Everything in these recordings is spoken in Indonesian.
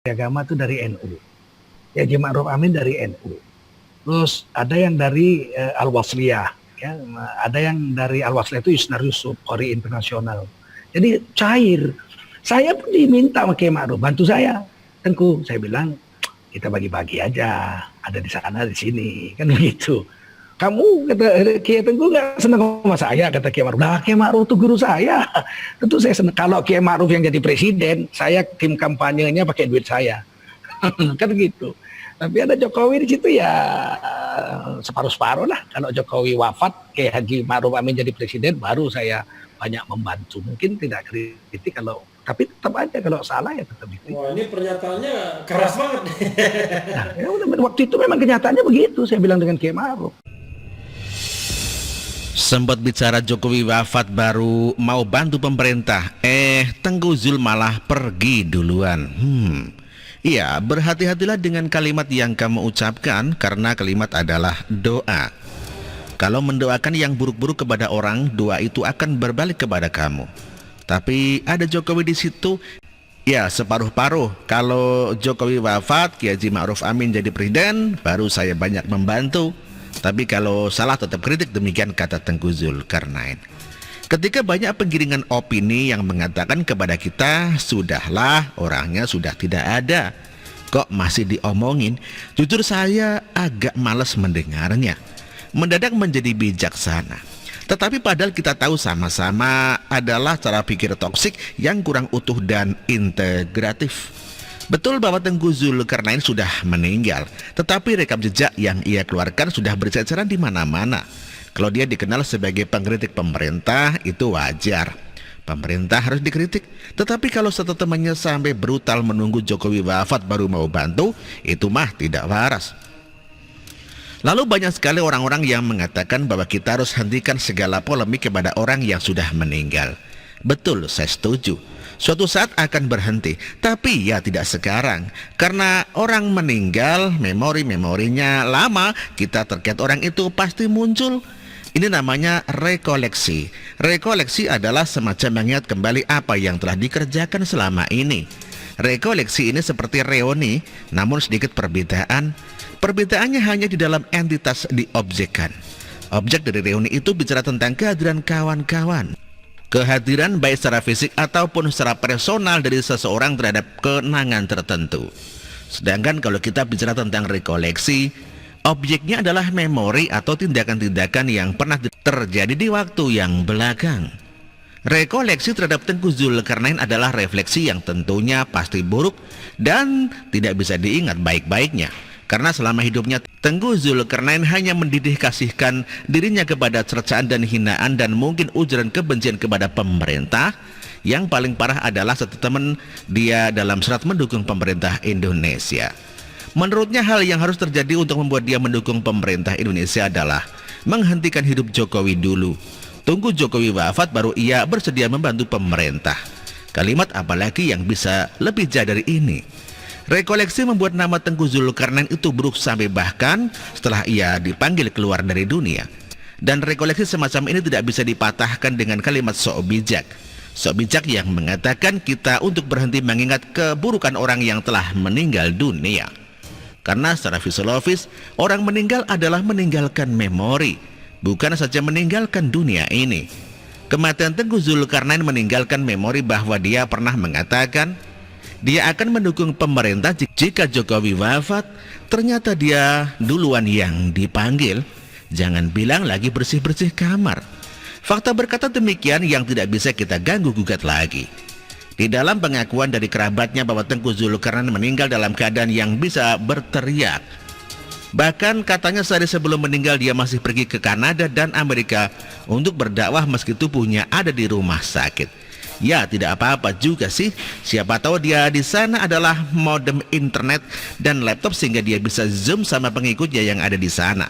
agama itu dari NU. Ya Haji Ma'ruf Amin dari NU. Terus ada yang dari Al-Wasliyah, ya, ada yang dari Al-Wasliyah itu Yusnar Yusuf, Qori Internasional. Jadi cair. Saya pun diminta sama Kiai Ma'ruf, bantu saya. Tengku, saya bilang kita bagi-bagi aja, ada di sana di sini, kan begitu. Kamu kata Kiai Tengku nggak senang sama saya, kata Kiai Ma'ruf. Nah, Kiai Ma'ruf itu guru saya. Tentu saya senang. Kalau Kiai Ma'ruf yang jadi presiden, saya tim kampanyenya pakai duit saya. Kan gitu. Tapi ada Jokowi di situ ya separuh-separuh lah. Kalau Jokowi wafat, kayak Haji Ma'ruf Amin jadi presiden, baru saya banyak membantu. Mungkin tidak kritik kalau, tapi tetap aja kalau salah ya tetap kritik. Wah, ini pernyataannya keras banget. Nah, ya udah, waktu itu memang kenyataannya begitu. Saya bilang dengan Kiai Ma'ruf. Sempat bicara Jokowi wafat baru mau bantu pemerintah, Tengku Zul malah pergi duluan. Iya, berhati-hatilah dengan kalimat yang kamu ucapkan, karena kalimat adalah doa. Kalau mendoakan yang buruk-buruk kepada orang, doa itu akan berbalik kepada kamu. Tapi ada Jokowi di situ, ya separuh-paruh. Kalau Jokowi wafat, Kiai Haji Ma'ruf Amin jadi presiden, baru saya banyak membantu. Tapi kalau salah tetap kritik, demikian kata Tengku Zulkarnain. Ketika banyak penggiringan opini yang mengatakan kepada kita, sudahlah, orangnya sudah tidak ada, kok masih diomongin, jujur saya agak malas mendengarnya. Mendadak menjadi bijaksana. Tetapi padahal kita tahu sama-sama adalah cara pikir toksik yang kurang utuh dan integratif. Betul bahwa Tengku Zulkarnain sudah meninggal, tetapi rekam jejak yang ia keluarkan sudah berceceran di mana-mana. Kalau dia dikenal sebagai pengkritik pemerintah, itu wajar. Pemerintah harus dikritik. Tetapi kalau satu temannya sampai brutal menunggu Jokowi wafat baru mau bantu, itu mah tidak waras. Lalu banyak sekali orang-orang yang mengatakan bahwa kita harus hentikan segala polemik kepada orang yang sudah meninggal. Betul, saya setuju. Suatu saat akan berhenti, tapi ya tidak sekarang. Karena orang meninggal, memori-memorinya lama, kita terkait orang itu pasti muncul. Ini namanya rekoleksi. Rekoleksi adalah semacam mengingat kembali apa yang telah dikerjakan selama ini. Rekoleksi ini seperti reuni, namun sedikit perbedaan. Perbedaannya hanya di dalam entitas diobjekkan. Objek dari reuni itu bicara tentang kehadiran kawan-kawan. Kehadiran baik secara fisik ataupun secara personal dari seseorang terhadap kenangan tertentu. Sedangkan kalau kita bicara tentang rekoleksi, objeknya adalah memori atau tindakan-tindakan yang pernah terjadi di waktu yang belakang. Rekoleksi terhadap Tengku Zulkarnain adalah refleksi yang tentunya pasti buruk dan tidak bisa diingat baik-baiknya. Karena selama hidupnya Tengku Zulkarnain hanya mendedikasikan dirinya kepada cercaan dan hinaan dan mungkin ujaran kebencian kepada pemerintah. Yang paling parah adalah statement dia dalam surat mendukung pemerintah Indonesia. Menurutnya hal yang harus terjadi untuk membuat dia mendukung pemerintah Indonesia adalah menghentikan hidup Jokowi dulu. Tunggu Jokowi wafat baru ia bersedia membantu pemerintah. Kalimat apalagi yang bisa lebih jauh dari ini? Rekoleksi membuat nama Tengku Zulkarnain itu buruk sampai bahkan setelah ia dipanggil keluar dari dunia. Dan rekoleksi semacam ini tidak bisa dipatahkan dengan kalimat sok bijak. Sok bijak yang mengatakan kita untuk berhenti mengingat keburukan orang yang telah meninggal dunia. Karena secara fisiologis, orang meninggal adalah meninggalkan memori, bukan saja meninggalkan dunia ini. Kematian Tengku Zulkarnain meninggalkan memori bahwa dia pernah mengatakan dia akan mendukung pemerintah jika Jokowi wafat. Ternyata dia duluan yang dipanggil. Jangan bilang lagi bersih-bersih kamar. Fakta berkata demikian yang tidak bisa kita ganggu-gugat lagi. Di dalam pengakuan dari kerabatnya bahwa Tengku Zulkarnain meninggal dalam keadaan yang bisa berteriak. Bahkan katanya sehari sebelum meninggal dia masih pergi ke Kanada dan Amerika untuk berdakwah meski tubuhnya ada di rumah sakit. Ya tidak apa-apa juga sih, siapa tahu dia di sana adalah modem internet dan laptop sehingga dia bisa zoom sama pengikutnya yang ada di sana.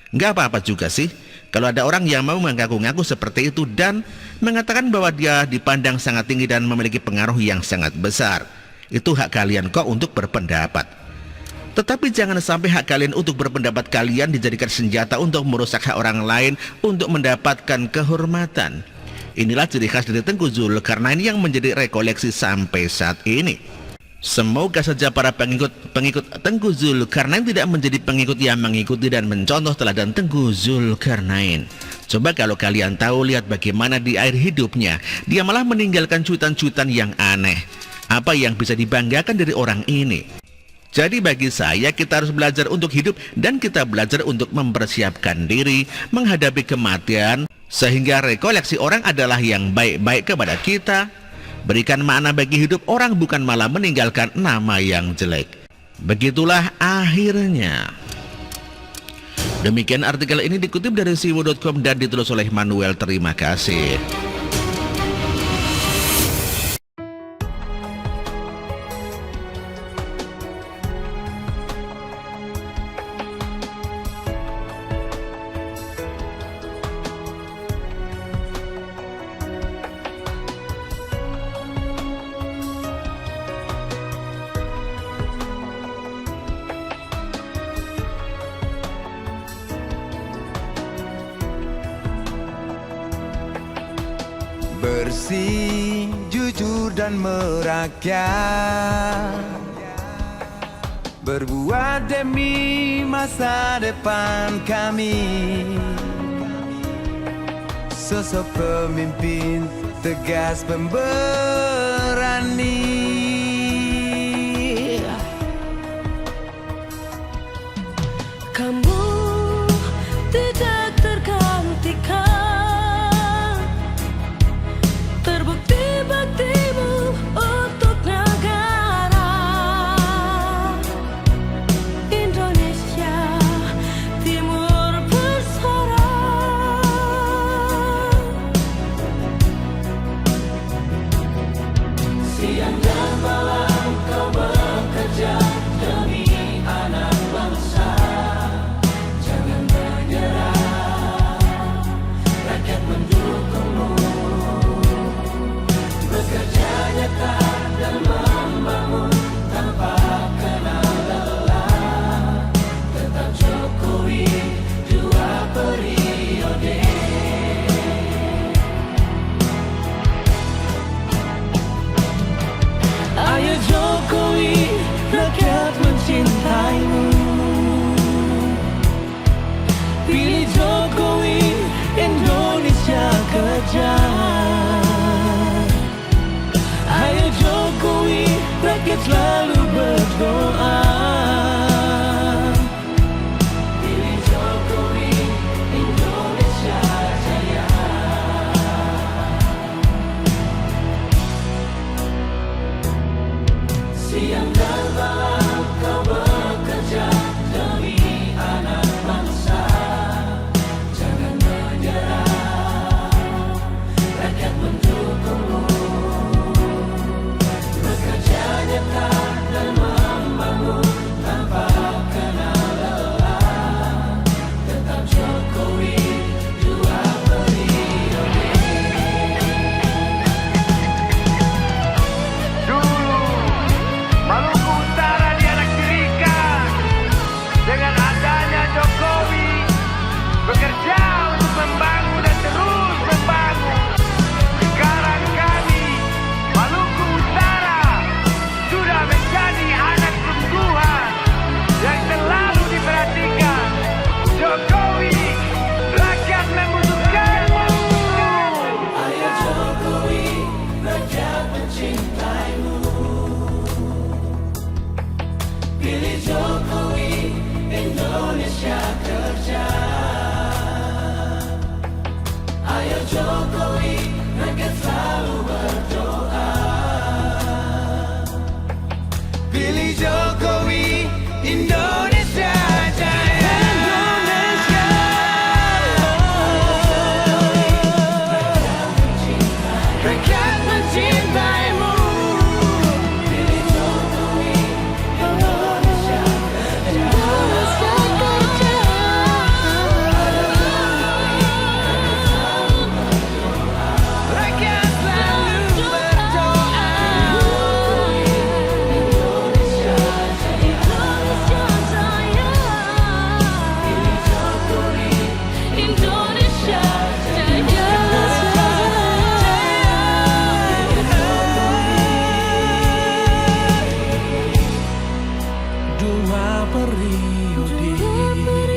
Nggak apa-apa juga sih, kalau ada orang yang mau mengaku-ngaku seperti itu dan mengatakan bahwa dia dipandang sangat tinggi dan memiliki pengaruh yang sangat besar. Itu hak kalian kok untuk berpendapat. Tetapi jangan sampai hak kalian untuk berpendapat kalian dijadikan senjata untuk merusak hak orang lain untuk mendapatkan kehormatan. Inilah ciri khas dari Tengku Zulkarnain yang menjadi rekoleksi sampai saat ini. Semoga saja para pengikut Tengku Zulkarnain tidak menjadi pengikut yang mengikuti dan mencontoh teladan Tengku Zulkarnain. Coba kalau kalian tahu, lihat bagaimana di akhir hidupnya dia malah meninggalkan cuitan-cuitan yang aneh. Apa yang bisa dibanggakan dari orang ini? Jadi bagi saya, kita harus belajar untuk hidup dan kita belajar untuk mempersiapkan diri menghadapi kematian, sehingga rekoleksi orang adalah yang baik-baik kepada kita. Berikan makna bagi hidup orang, bukan malah meninggalkan nama yang jelek. Begitulah akhirnya. Demikian artikel ini dikutip dari siwo.com dan ditulis oleh Manuel. Terima kasih. Bersih, jujur dan merakyat, berbuat demi masa depan kami. Sosok pemimpin tegas pemberani. Kamu tidak tergantikan, terbukti baktimu untuk negara Indonesia Timur bersuara. Siang dan malam kau bekerja demi anak bangsa. Jangan menyerah, rakyat mendukungmu. Bekerja nyata dan membangun tanpa kenal lelah. Tetap Jokowi 2 periode. Ayo Jokowi, rakyat mencintaimu. Pilih Jokowi, Indonesia kerja. Ayo Jokowi, rakyat selalu berdoa. Pilih Jokowi, Indonesia jaya. Siang dan malam kau bekerja demi anak bangsa. Jangan menyerah, rakyat mendukungmu. Bekerja nyata dan membangun tanpa kenal lelah. Tetap Jokowi 2 periode. Dulu Maluku Utara dianaktirikan. Dengan adanya Jokowi, bekerja untuk membangun dan terus membangun. Sekarang kami, Maluku Utara, sudah menjadi anak sungguhan yang selalu diperhatikan. Jokowi, rakyat membutuhkanmu. Ayo Jokowi, rakyat mencintaimu. Pilih Jokowi, Indonesia kerja. Ayo Jokowi, rakyat selalu berdoa. Pilih Jokowi, Indonesia jaya. Indonesia. Rakyat mencintaimu. Pilih Jokowi, Indonesia kerja. Indonesia kerja. Rakyat selalu berdoa. Indonesia jaya. Indonesia dua periode.